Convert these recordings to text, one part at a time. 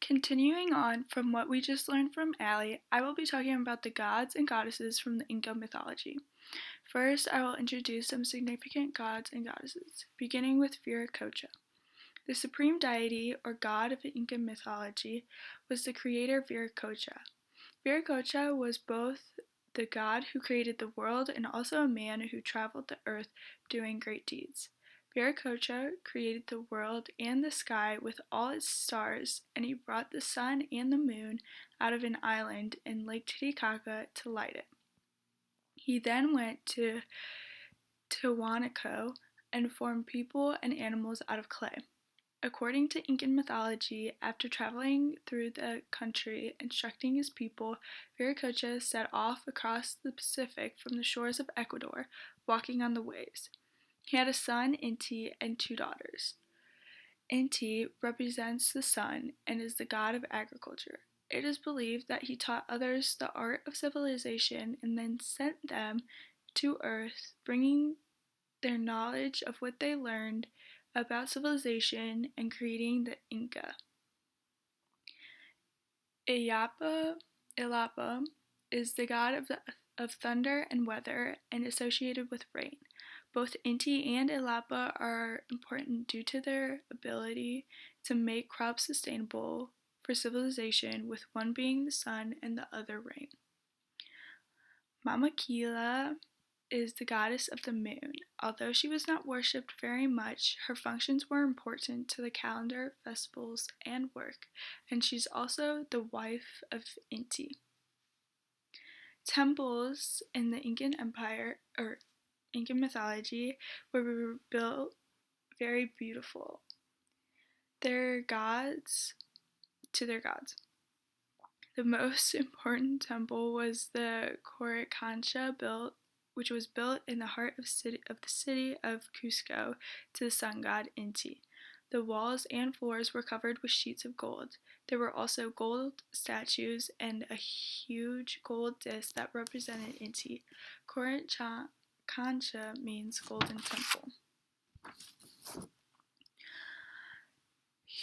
Continuing on from what we just learned from Allie, I will be talking about the gods and goddesses from the Inca mythology. First, I will introduce some significant gods and goddesses, beginning with Viracocha. The supreme deity or god of the Inca mythology was the creator Viracocha. Viracocha was both the god who created the world and also a man who traveled the earth doing great deeds. Viracocha created the world and the sky with all its stars, and he brought the sun and the moon out of an island in Lake Titicaca to light it. He then went to Tiwanaku and formed people and animals out of clay. According to Incan mythology, after traveling through the country instructing his people, Viracocha set off across the Pacific from the shores of Ecuador, walking on the waves. He had a son, Inti, and two daughters. Inti represents the sun and is the god of agriculture. It is believed that he taught others the art of civilization and then sent them to Earth, bringing their knowledge of what they learned about civilization and creating the Inca. Illapa is the god of thunder and weather and associated with rain. Both Inti and Illapa are important due to their ability to make crops sustainable for civilization, with one being the sun and the other rain. Mama Kila is the goddess of the moon. Although she was not worshipped very much, her functions were important to the calendar, festivals, and work, and she's also the wife of Inti. Temples in the Incan Empire, or Incan mythology, were built very beautiful. Their gods. The most important temple was the Coricancha which was built in the heart of the city of Cusco to the sun god Inti. The walls and floors were covered with sheets of gold. There were also gold statues and a huge gold disc that represented Inti. Coricancha means golden temple.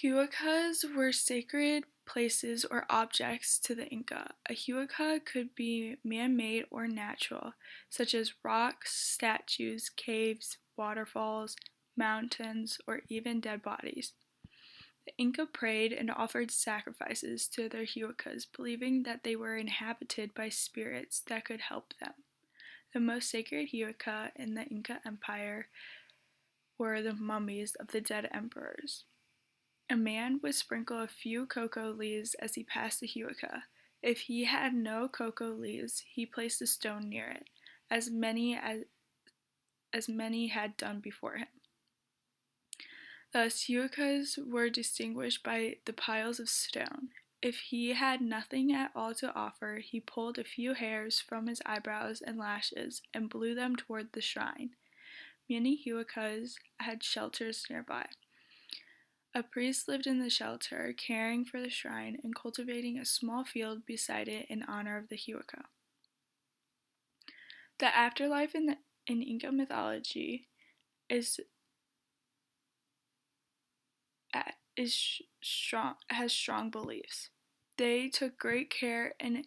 Huacas were sacred places or objects to the Inca. A huaca could be man-made or natural, such as rocks, statues, caves, waterfalls, mountains, or even dead bodies. The Inca prayed and offered sacrifices to their huacas, believing that they were inhabited by spirits that could help them. The most sacred huaca in the Inca Empire were the mummies of the dead emperors. A man would sprinkle a few cocoa leaves as he passed the huaca. If he had no cocoa leaves, he placed a stone near it, as many had done before him. Thus, huacas were distinguished by the piles of stone. If he had nothing at all to offer, he pulled a few hairs from his eyebrows and lashes and blew them toward the shrine. Many huacas had shelters nearby. A priest lived in the shelter, caring for the shrine and cultivating a small field beside it in honor of the huaca. The afterlife in Inca mythology has strong beliefs. They took great care in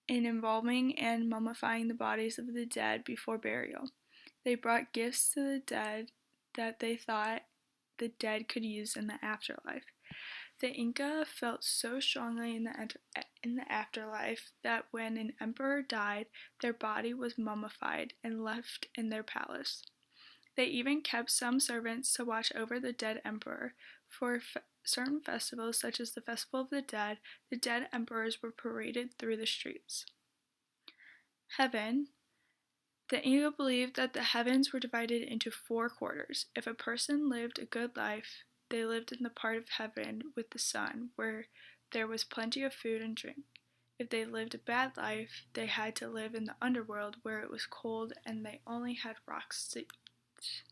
embalming and mummifying the bodies of the dead before burial. They brought gifts to the dead that they thought the dead could use in the afterlife. The Inca felt so strongly in the afterlife that when an emperor died, their body was mummified and left in their palace. They even kept some servants to watch over the dead emperor. For certain festivals, such as the Festival of the dead emperors were paraded through the streets. Heaven. The Inca believed that the heavens were divided into 4 quarters. If a person lived a good life, they lived in the part of heaven with the sun, where there was plenty of food and drink. If they lived a bad life, they had to live in the underworld, where it was cold and they only had rocks to eat.